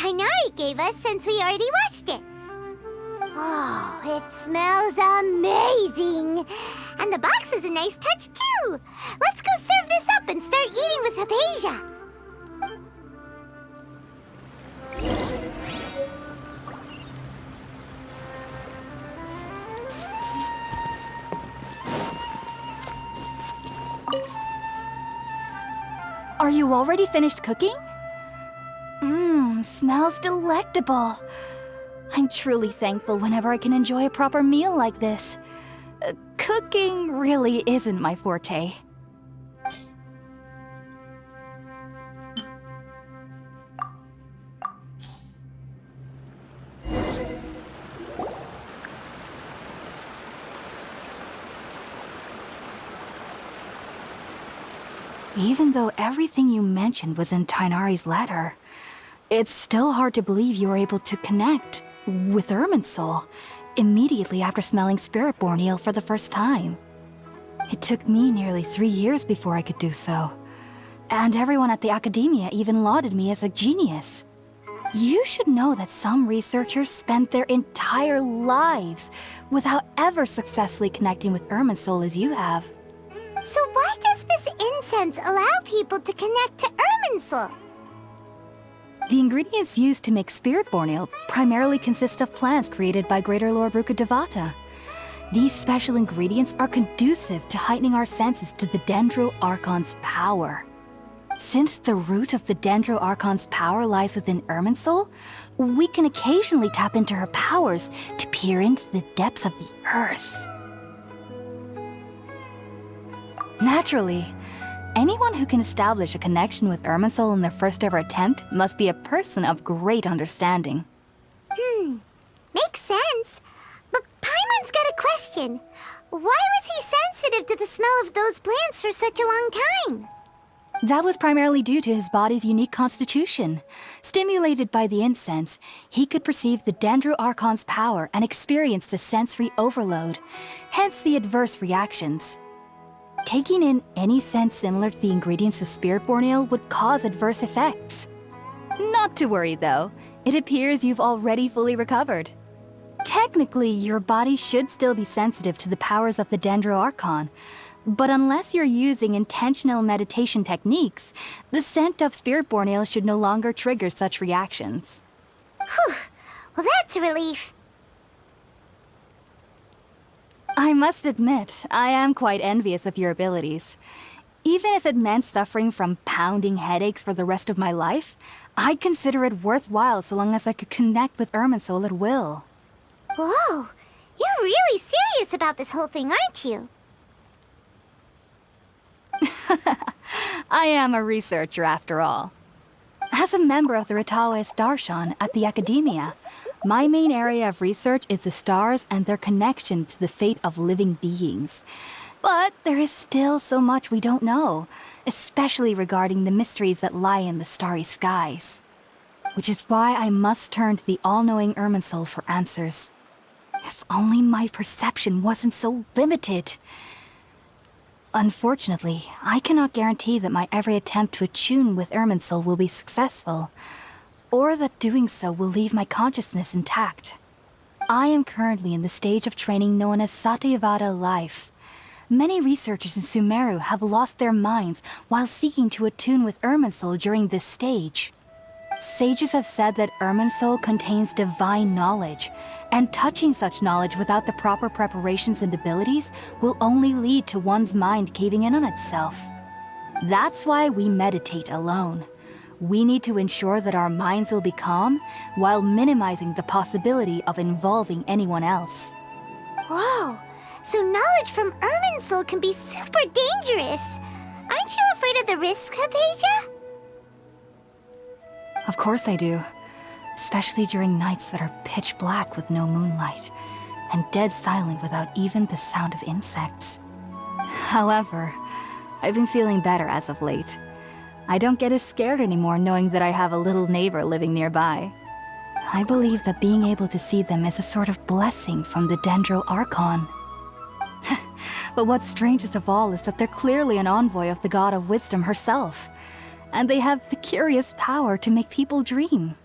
Tighnari gave us since we already watched it. Oh, it smells amazing! And the box is a nice touch, too! Let's go serve this up and start eating with Hypasia! Are you already finished cooking? Smells delectable. I'm truly thankful whenever I can enjoy a proper meal like this. Cooking really isn't my forte. Even though everything you mentioned was in Tighnari's letter, it's still hard to believe you were able to connect with Irminsul immediately after smelling Spiritborn eel for the first time. It took me nearly 3 years before I could do so. And everyone at the Academia even lauded me as a genius. You should know that some researchers spend their entire lives without ever successfully connecting with Irminsul as you have. So why does this incense allow people to connect to Irminsul? The ingredients used to make Spiritborn eel primarily consist of plants created by Greater Lord Rukkhadevata. These special ingredients are conducive to heightening our senses to the Dendro Archon's power. Since the root of the Dendro Archon's power lies within Irminsul, we can occasionally tap into her powers to peer into the depths of the earth. Naturally, anyone who can establish a connection with Irminsul in their first ever attempt must be a person of great understanding. Makes sense. But Paimon's got a question. Why was he sensitive to the smell of those plants for such a long time? That was primarily due to his body's unique constitution. Stimulated by the incense, he could perceive the Dendro Archon's power and experienced a sensory overload, hence the adverse reactions. Taking in any scent similar to the ingredients of Spiritborn eel would cause adverse effects. Not to worry though, it appears you've already fully recovered. Technically, your body should still be sensitive to the powers of the Dendro Archon, but unless you're using intentional meditation techniques, the scent of Spiritborn eel should no longer trigger such reactions. Whew. Well, that's a relief. I must admit, I am quite envious of your abilities. Even if it meant suffering from pounding headaches for the rest of my life, I'd consider it worthwhile so long as I could connect with Irminsul at will. Whoa, you're really serious about this whole thing, aren't you? I am a researcher after all. As a member of the Ritaoist Darshan at the Academia, my main area of research is the stars and their connection to the fate of living beings. But there is still so much we don't know, especially regarding the mysteries that lie in the starry skies. Which is why I must turn to the all-knowing Irminsul for answers. If only my perception wasn't so limited. Unfortunately, I cannot guarantee that my every attempt to attune with Irminsul will be successful, or that doing so will leave my consciousness intact. I am currently in the stage of training known as Satyavada life. Many researchers in Sumeru have lost their minds while seeking to attune with Irminsul during this stage. Sages have said that Irminsul contains divine knowledge, and touching such knowledge without the proper preparations and abilities will only lead to one's mind caving in on itself. That's why we meditate alone. We need to ensure that our minds will be calm while minimizing the possibility of involving anyone else. Whoa, so knowledge from Irminsul can be super dangerous. Aren't you afraid of the risks, Hypasia? Of course I do. Especially during nights that are pitch black with no moonlight, and dead silent without even the sound of insects. However, I've been feeling better as of late. I don't get as scared anymore knowing that I have a little neighbor living nearby. I believe that being able to see them is a sort of blessing from the Dendro Archon. But what's strangest of all is that they're clearly an envoy of the God of Wisdom herself, and they have the curious power to make people dream.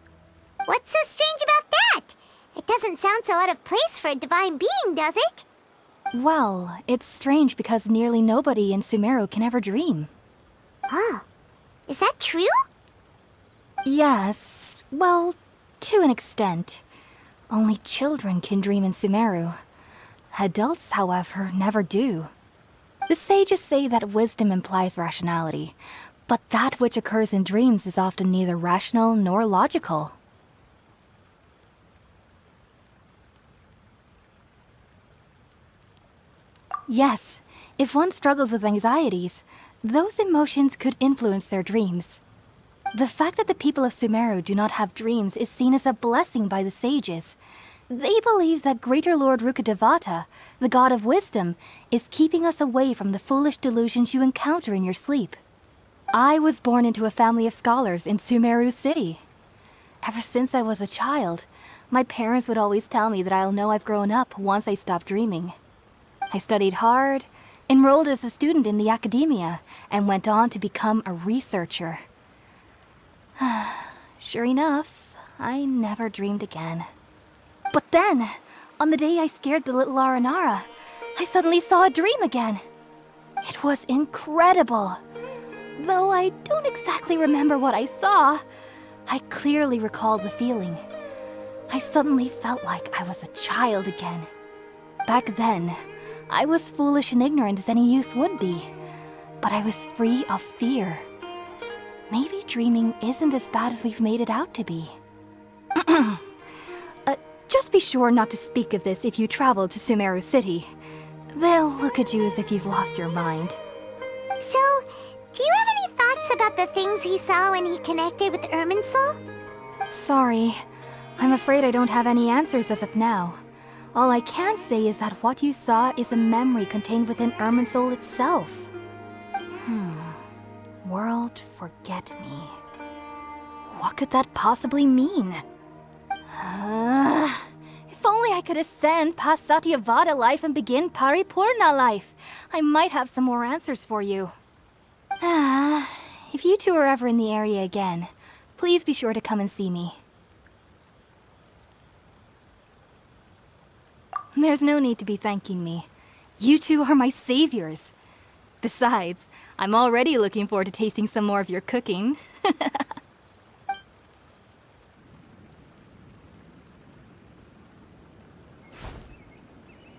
What's so strange about that? It doesn't sound so out of place for a divine being, does it? Well, it's strange because nearly nobody in Sumeru can ever dream. Oh, is that true? Yes, well, to an extent. Only children can dream in Sumeru. Adults, however, never do. The sages say that wisdom implies rationality, but that which occurs in dreams is often neither rational nor logical. Yes, if one struggles with anxieties, those emotions could influence their dreams. The fact that the people of Sumeru do not have dreams is seen as a blessing by the sages. They believe that Greater Lord Rukkhadevata, the god of wisdom, is keeping us away from the foolish delusions you encounter in your sleep. I was born into a family of scholars in Sumeru City. Ever since I was a child, my parents would always tell me that I'll know I've grown up once I stop dreaming. I studied hard, enrolled as a student in the academia, and went on to become a researcher. Sure enough, I never dreamed again. But then, on the day I scared the little Aranara, I suddenly saw a dream again. It was incredible. Though I don't exactly remember what I saw, I clearly recall the feeling. I suddenly felt like I was a child again. Back then, I was foolish and ignorant as any youth would be, but I was free of fear. Maybe dreaming isn't as bad as we've made it out to be. Just be sure not to speak of this if you travel to Sumeru City. They'll look at you as if you've lost your mind. So, do you have any thoughts about the things he saw when he connected with Irminsul? Sorry. I'm afraid I don't have any answers as of now. All I can say is that what you saw is a memory contained within Irminsul itself. World Forget Me. What could that possibly mean? If only I could ascend past Satyavada life and begin Paripurna life, I might have some more answers for you. If you two are ever in the area again, please be sure to come and see me. There's no need to be thanking me. You two are my saviors. Besides, I'm already looking forward to tasting some more of your cooking.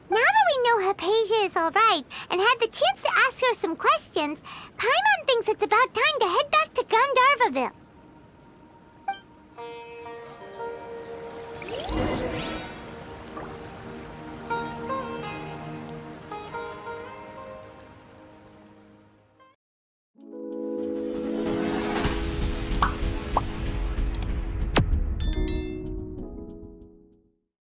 Now that we know Hypatia is alright and had the chance to ask her some questions, Paimon thinks it's about time to head back to Gandharvaville.